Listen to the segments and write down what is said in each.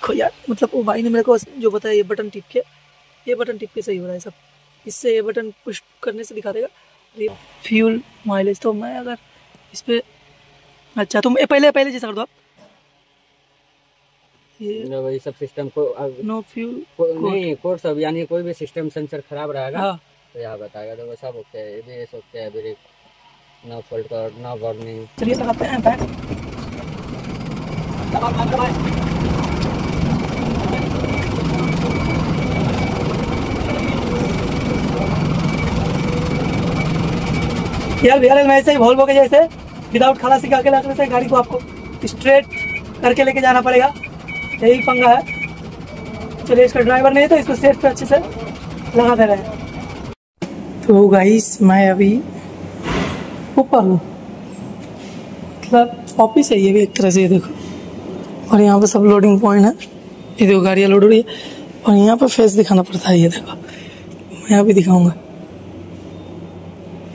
देखो यार, मतलब वो भाई ने मेरे को जो बताया, ये बटन टिप के सही हो रहा है सब। इससे ये बटन पुश करने से दिखा देगा फ्यूल माइलेज। तो मैं अगर इस पे, अच्छा तुम पहले जैसा कर दो आप, ये वही सब सिस्टम को नो फ्यूल नहीं कोड सब, यानी कोई भी सिस्टम सेंसर खराब रहेगा हाँ। तो यहाँ बताएगा। देखो सब ओके है, ABS ओके है, ब्रेक नो फॉल्ट का, नो वार्निंग। चलिए लगाते हैं बैक। यार बिहार में ऐसे ही वॉल्वो के जैसे विदाउट खलासी के रखने से गाड़ी को आपको स्ट्रेट करके लेके जाना पड़ेगा, यही पंगा है। चलिए, इसका ड्राइवर नहीं है तो इसको सेट पे अच्छे से लगा दे रहे हैं। तो गाइस मैं अभी ऊपर हूँ, मतलब ऑफिस है ये भी एक तरह से, ये देखो। और यहाँ पे सब लोडिंग पॉइंट है, ये देखो गाड़ियाँ लोड हो रही है। और यहाँ पे फेस दिखाना पड़ता है, ये देखो मैं अभी दिखाऊंगा।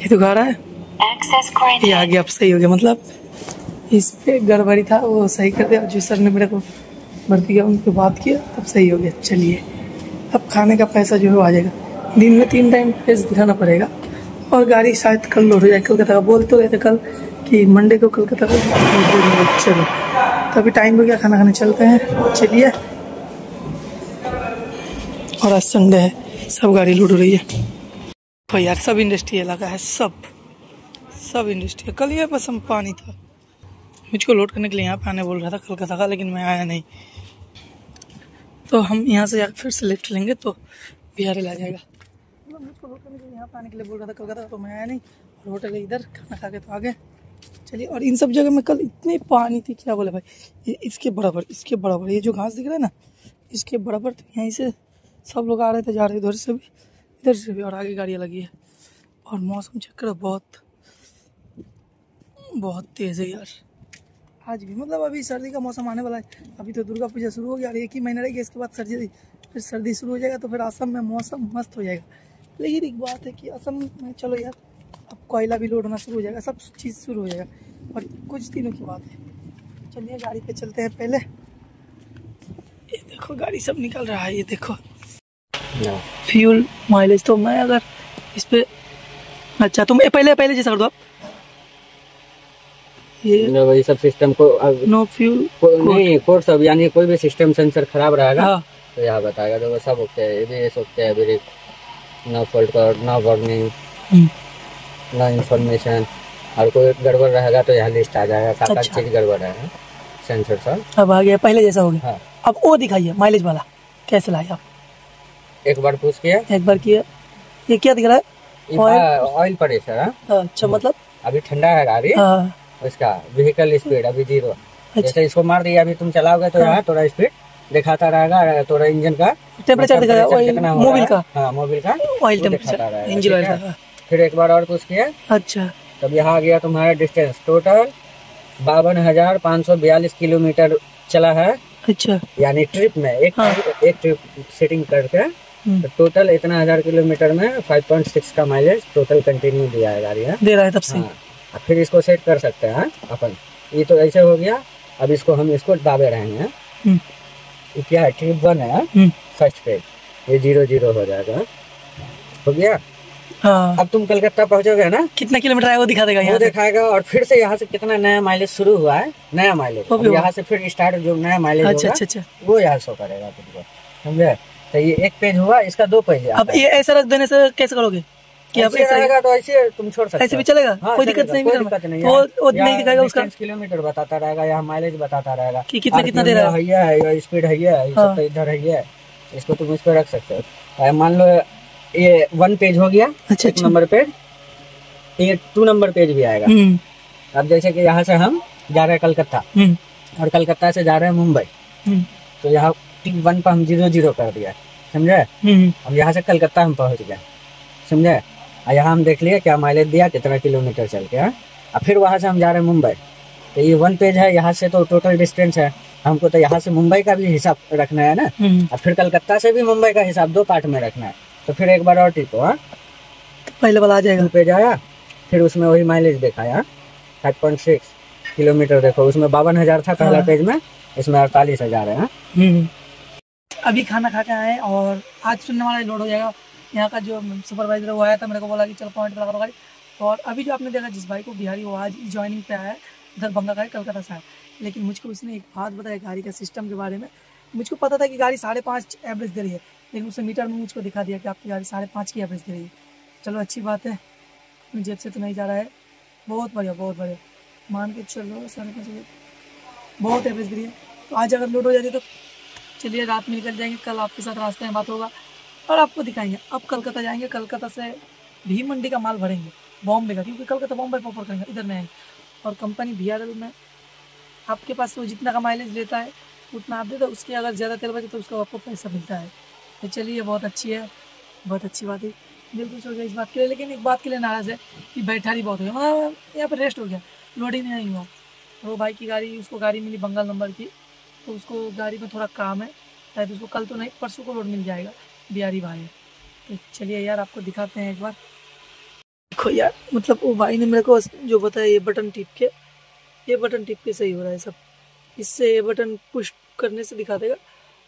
ये तो गा रहा है, ये आगे अब सही हो गया, मतलब इस पे गड़बड़ी था वो सही कर दिया। जो सर ने मेरे को भर्ती किया उनसे बात किया तब सही हो गया। चलिए, अब खाने का पैसा जो है आ जाएगा। दिन में 3 टाइम फेस दिखाना पड़ेगा। और गाड़ी शायद कल लोड हो जाए, कलकत्ता का बोल तो गए थे कल कि मंडे को कलकत्ता का लोड हो जाएगा। चलो, तो अभी टाइम हो गया, खाना खाने चलते हैं। चलिए, और आज संडे है, सब गाड़ी लोड हो रही है। तो यार सब इंडस्ट्री इलाका है, सब इंडस्ट्री। कल ये बस हम पानी था, मुझको लोड करने के लिए यहाँ पे आने बोल रहा था कलकत्ता का, लेकिन मैं आया नहीं। तो हम यहाँ से जाकर फिर से लिफ्ट लेंगे तो बिहार आ जाएगा। मतलब मुझको लोड करने के लिए यहाँ पे आने के लिए बोल रहा था कलकत्ता का, तो मैं आया नहीं। और होटल है इधर, खाना खा के तो आ गए। चलिए, और इन सब जगह में कल इतनी पानी थी, क्या बोले भाई, ये इसके बराबर ये जो घास दिख रहा है ना, इसके बराबर। तो यहीं से सब लोग आ रहे थे, जा रहे थे, इधर से भी और आगे गाड़ियाँ लगी है। और मौसम चेक करो, बहुत तेज़ है यार आज भी। मतलब अभी सर्दी का मौसम आने वाला है। अभी तो दुर्गा पूजा शुरू हो गया और 1 ही महीना रहेगा, इसके बाद फिर सर्दी शुरू हो जाएगा। तो फिर असम में मौसम मस्त हो जाएगा। लेकिन एक बात है कि असम में चलो यार, अब कोयला भी लोड होना शुरू हो जाएगा, सब चीज़ शुरू हो जाएगा, और कुछ दिनों की बात है। चलिए गाड़ी पे चलते हैं पहले। ये देखो गाड़ी सब निकल रहा है, ये देखो फ्यूल माइलेज। तो मैं अगर इस पे, अच्छा तुम पहले जैसा कर दो आप, ये वही सब सिस्टम को नो फ्यूल नहीं कोड सब, यानी कोई भी सिस्टम सेंसर खराब रहेगा हाँ। तो यहाँ बताएगा। देखो सब ओके है, ABS ओके है, ब्रेक नो फॉल्ट का, नो वार्निंग, नो इन्फॉर्मेशन। और कोई गड़बड़ रहेगा तो यहाँ लिस्ट आ जाएगा, सात चीज गड़बड़ है सेंसर सब। अब आ गया, पहले जैसा हो गया। हाँ। अब वो दिखाइए माइलेज वाला कैसे लाए आप। एक बार पूछ किया, एक बार किया। ये क्या दिख रहा है, ऑयल प्रेशर। अच्छा, मतलब अभी ठंडा है गाड़ी, उसका व्हीकल स्पीड अभी 0। जैसे इसको मार दिया, अभी तुम चलाओगे तो यहाँ थोड़ा स्पीड दिखाता रहेगा, थोड़ा इंजन का टेम्परेचर दिखाएगा, मोबिल का। हाँ, मोबिल का ऑयल टेम्परेचर, इंजन ऑयल का। फिर एक बार और पूछ किया, अच्छा तब यहाँ आ गया तुम्हारा डिस्टेंस टोटल 52,542 किलोमीटर चला है। अच्छा, यानी ट्रिप में एक ट्रिप सेटिंग करके तो टोटल इतना 1000 किलोमीटर में 5.6 का माइलेज टोटल कंटिन्यू दिया है गाड़ी दे रहा है तब से। हाँ, फिर इसको सेट कर सकते हैं अपन। ये तो ऐसे हो गया। अब इसको हम दाबे रहेंगे। ये क्या है, ट्रिप 1 है फर्स्ट पेज, ये 0 हो जाएगा, हो गया। हाँ। अब तुम कलकत्ता पहुंचोगे ना, कितना किलोमीटर है वो दिखा देगा, यहाँ दिखाएगा। और फिर से यहाँ से कितना नया माइलेज शुरू हुआ है, नया माइलेज यहाँ से फिर स्टार्ट जो नया माइलेज होगा वो यहाँ शो करेगा तुमको, समझे। तो ये एक पेज हुआ, इसका 2 पेज। अब ये ऐसा रख देने से कैसे करोगे कि अब ऐसा रहेगा तो ऐसे तुम छोड़ सकते हो, ऐसे भी चलेगा। हाँ, कोई दिक्कत नहीं, कोई दिक्कत नहीं। वो नहीं दिखाएगा, उसका किलोमीटर बताता रहेगा, यहाँ माइलेज बताता रहेगा कि कितना दे रहा है, स्पीड है, इधर है, इसको तुम इस पे रख सकते हो। मान लो ये 1 पेज हो गया, अच्छा, 1 नंबर पेज, ये 2 नंबर पेज भी आएगा। अब जैसे कि यहाँ से हम जा रहे हैं कलकत्ता और कलकत्ता से जा रहे हैं मुंबई, तो यहाँ 1 पर हम 0 कर दिया, समझे। अब यहाँ से कलकत्ता हम पहुँच गए, समझे। और यहाँ हम देख लिया क्या माइलेज दिया, कितना किलोमीटर चल के। अब फिर वहाँ से हम जा रहे हैं मुंबई, तो ये 1 पेज है, यहाँ से तो टोटल डिस्टेंस है, हमको तो यहाँ से मुंबई का भी हिसाब रखना है ना। और फिर कलकत्ता से भी मुंबई का हिसाब 2 पार्ट में रखना है। तो फिर एक बार और टिपो, पहले वाला आ जाएगा, पेज आया, फिर उसमें वही माइलेज दिखाया 5.6 किलोमीटर। देखो उसमें 52,000 था पहला पेज में, इसमें 48,000 है। अभी खाना खा के आए और आज सुनने वाला लोड हो जाएगा। यहाँ का जो सुपरवाइजर वो आया था, मेरे को बोला कि चलो पॉइंट पर लगा दो गाड़ी। और अभी जो आपने देखा जिस भाई को बिहारी, वो आज ज्वाइनिंग पे आया है, उधर बंगा का है, कलकत्ता से आया। लेकिन मुझको उसने एक बात बताया गाड़ी का सिस्टम के बारे में। मुझको पता था कि गाड़ी 5.5 एवरेज दे रही है, लेकिन उसने मीटर में मुझको दिखा दिया कि आपकी गाड़ी 5.5 की एवरेज दे रही है। चलो अच्छी बात है, अपनी जेब से तो नहीं जा रहा है। बहुत बढ़िया, बहुत बढ़िया, मान के चलो 5.5 बहुत एवरेज दे रही है। तो आज अगर लोड हो जाती तो चलिए रात में निकल जाएंगे, कल आपके साथ रास्ते में बात होगा और आपको दिखाएंगे। अब कलकत्ता जाएंगे, कलकत्ता से भी मंडी का माल भरेंगे बॉम्बे का, क्योंकि कलकत्ता बॉम्बे प्रॉपर करेंगे, इधर में आएंगे। और कंपनी VRL में आपके पास वो जितना का माइलेज लेता है उतना आप दे दो, उसके अगर ज़्यादा तेल बचे तो उसका आपको पैसा मिलता है। तो चलिए बहुत अच्छी है, बहुत अच्छी बात है, दिल खुश हो गया इस बात के लिए। लेकिन एक बात के लिए नाराज़ है कि बैठारी बहुत हो गया, मतलब यहाँ पर रेस्ट हो गया, लोडिंग नहीं हुआ। वो भाई की गाड़ी, उसको गाड़ी मिली बंगाल नंबर की, तो उसको गाड़ी में थोड़ा काम है, शायद उसको कल तो नहीं परसों को लोड मिल जाएगा, बिहारी भाई है। तो चलिए यार आपको दिखाते हैं एक बार। देखो यार, मतलब वो भाई ने मेरे को जो बताया, ये बटन टिप के, ये बटन टिप के सही हो रहा है सब। इससे ये बटन पुश करने से दिखा देगा,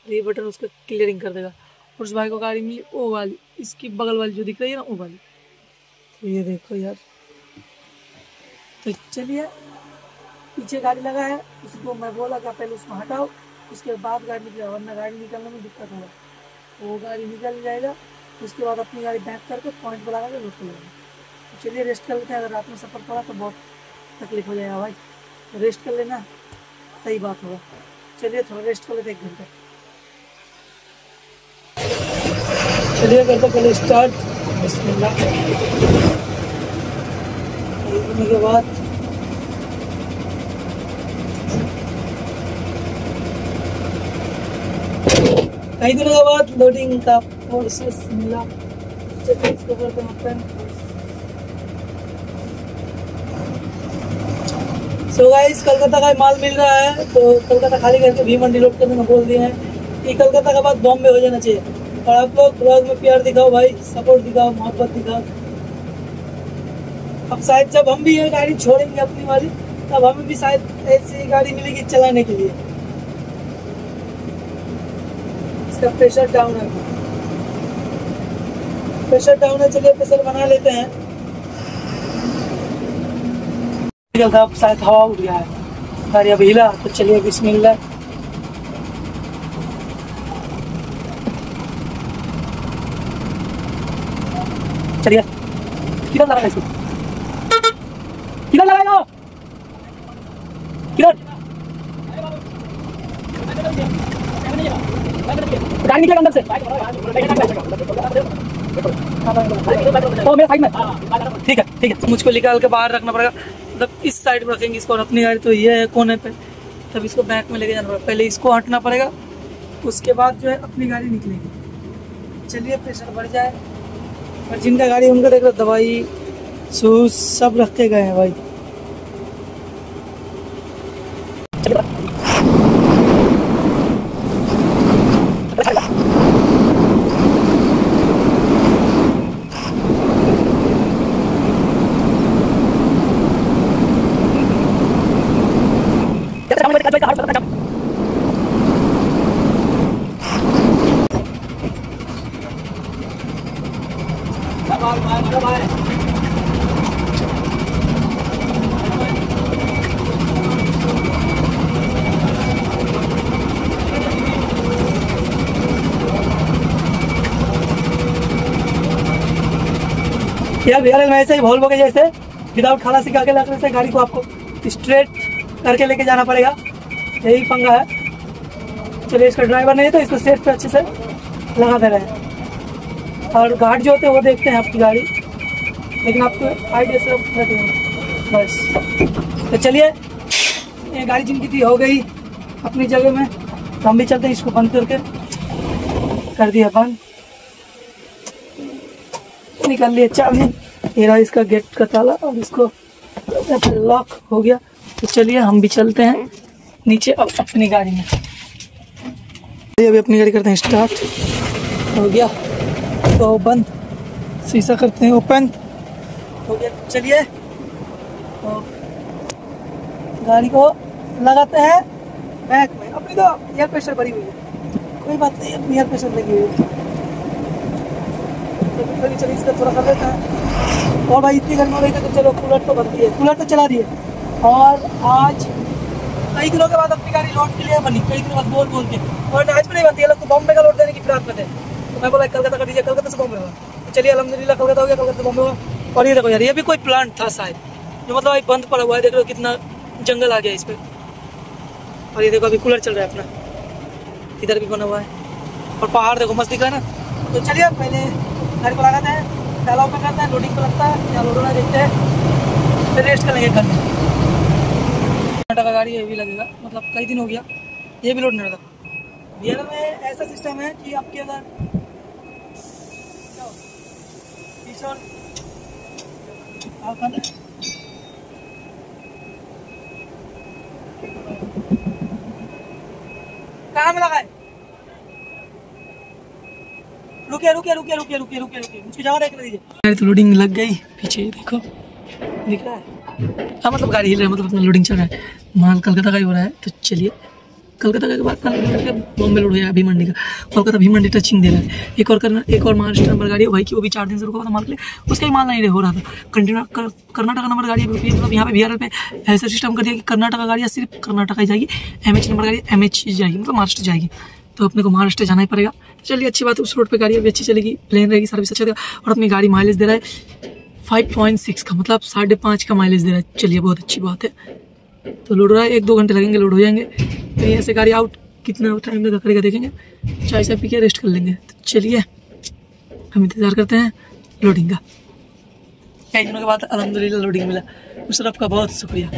ये बटन उसका क्लियरिंग कर देगा। और उस भाई को गाड़ी मिली वो वाली, इसकी बगल वाली जो दिख रही है ना, वो वाली। तो ये देखो यार, तो चलिए पीछे गाड़ी लगा है, उसको मैं बोला कि पहले उसको हटाओ, उसके बाद गाड़ी निकले, वरना गाड़ी निकलने में दिक्कत होगा। वो गाड़ी निकल जाएगा, उसके बाद अपनी गाड़ी बैक करके पॉइंट पर लगा के रोक लेंगे। तो चलिए रेस्ट कर लेते हैं, अगर रात में सफ़र पड़ा तो बहुत तकलीफ हो जाएगा भाई, तो रेस्ट कर लेना सही बात होगा। चलिए थोड़ा रेस्ट कर लेते 1 घंटे। चलिए करते पहले स्टार्ट, बिस्मिल्लाह करने के बाद कई दिनों के बाद लोडिंग का प्रोसेस मिला। चलिए इसको करते हैं ओपन। सो गाइस, कलकत्ता का माल मिल रहा है, तो कलकत्ता खाली करके भी मंडी लोड करने को बोल दिए हैं कि कलकत्ता के बाद बॉम्बे हो जाना चाहिए। और आप लोग ब्लॉग में प्यार दिखाओ भाई, सपोर्ट दिखाओ, मोहब्बत दिखाओ। अब शायद जब हम भी ये गाड़ी छोड़ेंगे अपनी वाली, तब हमें भी शायद ऐसी गाड़ी मिलेगी चलाने के लिए। इसका प्रेशर डाउन है, प्रेशर डाउन है। चलिए प्रेशर बना लेते हैं। था शायद हवा उठ गया है, गाड़ी अब हिला, तो चलिए बिस्मिल्लाह। चलिए किधर लगाएगा इसको, किधर लगाएगा, किधर गाड़ी निकलेगा अंदर से, तो मेरे साइड में। ठीक है ठीक है, मुझको निकाल के बाहर रखना पड़ेगा, मतलब इस साइड में रखेंगे इसको। और अपनी गाड़ी तो ये है कोने पे, तब इसको बैक में लेके जाना पड़ेगा। पहले इसको हटना पड़ेगा, उसके बाद जो है अपनी गाड़ी निकलेगी। चलिए प्रेशर बढ़ जाए। और जिनका गाड़ी उनका देख लो, दवाई शूज सब रख के गए हैं भाई। यार भैया में ऐसे ही वोल्वो के जैसे विदाउट खाला सिखा के लगने से गाड़ी को आपको स्ट्रेट करके लेके जाना पड़ेगा, यही पंगा है। चलिए इसका ड्राइवर नहीं है तो इसको सेट पे अच्छे से लगा दे रहे हैं। और घाट जो होते हैं वो देखते हैं आपकी गाड़ी, लेकिन आपको आइडिया से बस। तो चलिए ये गाड़ी जिनकी थी हो गई अपनी जगह में, तो हम भी चलते हैं। इसको बंद करके कर दिया बंद, निकाल लिया चाबी, ये रहा इसका गेट का ताला, और इसको लॉक हो गया। तो चलिए हम भी चलते हैं नीचे अब अपनी गाड़ी में। अभी अपनी गाड़ी करते हैं स्टार्ट, हो गया तो बंद, शीशा करते हैं ओपन, हो गया। चलिए तो गाड़ी को लगाते हैं बैक में। अपनी तो एयर प्रेशर भरी हुई है, कोई बात नहीं, अपनी एयर प्रेशर लगी हुई है तो चलिए इसका थोड़ा कर लेता है। और भाई इतनी गर्मी हो रही है तो चलो कूलर तो बनती है, कूलर तो चला रही है। और आज कई दिनों के बाद अपनी गाड़ी लोड के लिए बनी, कई दिनों बाद बोल के, और आज भी नहीं बनती है। लोग तो बॉम्बे का लोड देने की फिराक में थे, तो मैं बोला कलकत्ता का दीजिए, कलकत्ता से बॉम्बे हुआ। तो चलिए अल्हम्दुलिल्लाह कलकत्ता हो गया, कलकत्ता से बॉम्बे हुआ। और ये देखो यार, ये भी कोई प्लांट था शायद, जो मतलब अभी बंद पड़ा हुआ है। देख लो कितना जंगल आ गया इस पर। और ये देखो अभी कूलर चल रहा है अपना, इधर भी बना हुआ है। और पहाड़ देखो मस्त दिख रहा है ना। तो चलिए पहले गाड़ी को लगाते हैं, डाला ओपन करते हैं, लोडिंग पर लगता है या लोड होना देखते हैं, फिर रेस्ट कर लेंगे घर में। कर्नाटक का गाड़ी ये भी लगेगा, मतलब कई दिन हो गया ये भी लोड नहीं रहता। बिहार में ऐसा सिस्टम है कि आपके अगर कहाँ में लगाए, रुकिए रुकिए रुकिए रुकिए रुकिए रुकिए रुकिए, मुझे जगह देखने दीजिए। तो लोडिंग लग गई, पीछे देखो दिख रहा है। हाँ मतलब गाड़ी हिल रहा है, मतलब अपना लोडिंग चल रहा है। माल कलकत्ता का ही हो रहा है। तो चलिए कलकत्ता के बाद बॉम्बे लोड है भीमंडी का। कोलकाता भीमंडी टचिंग दे रहा है। एक और महाराष्ट्र नंबर गाड़ी है भाई की, वो भी 4 दिन से रुका हुआ था माल के लिए, उसका ही माल नहीं हो रहा था। कंटिन्यू कर्नाटक नंबर गाड़ी मतलब यहाँ पे बिहार पे ऐसा सिस्टम कर दिया कि कर्नाटक गाड़ी सिर्फ कर्नाटक ही जाएगी, MH नंबर गाड़ी MH जाएगी, मतलब महाराष्ट्र जाएगी। तो अपने को महाराष्ट्र जाना ही पड़ेगा। चलिए अच्छी बात है, उस रोड पे गाड़ी अभी अच्छी चलेगी, प्लेन रहेगी, सर्विस अच्छा देगा। और अपनी गाड़ी माइलेज दे रहा है 5.6 का, मतलब 5.5 का माइलेज दे रहा है। चलिए बहुत अच्छी बात है। तो लोड हो रहा है, 1-2 घंटे लगेंगे, लोड हो जाएंगे। तो यहाँ से गाड़ी आउट कितना टाइम लगा करेगा देखेंगे, चाय से पी के रेस्ट कर लेंगे। तो चलिए हम इंतज़ार करते हैं लोडिंग का। कई दिनों के बाद अल्हम्दुलिल्लाह लोडिंग मिला, उस तरफ का बहुत शुक्रिया।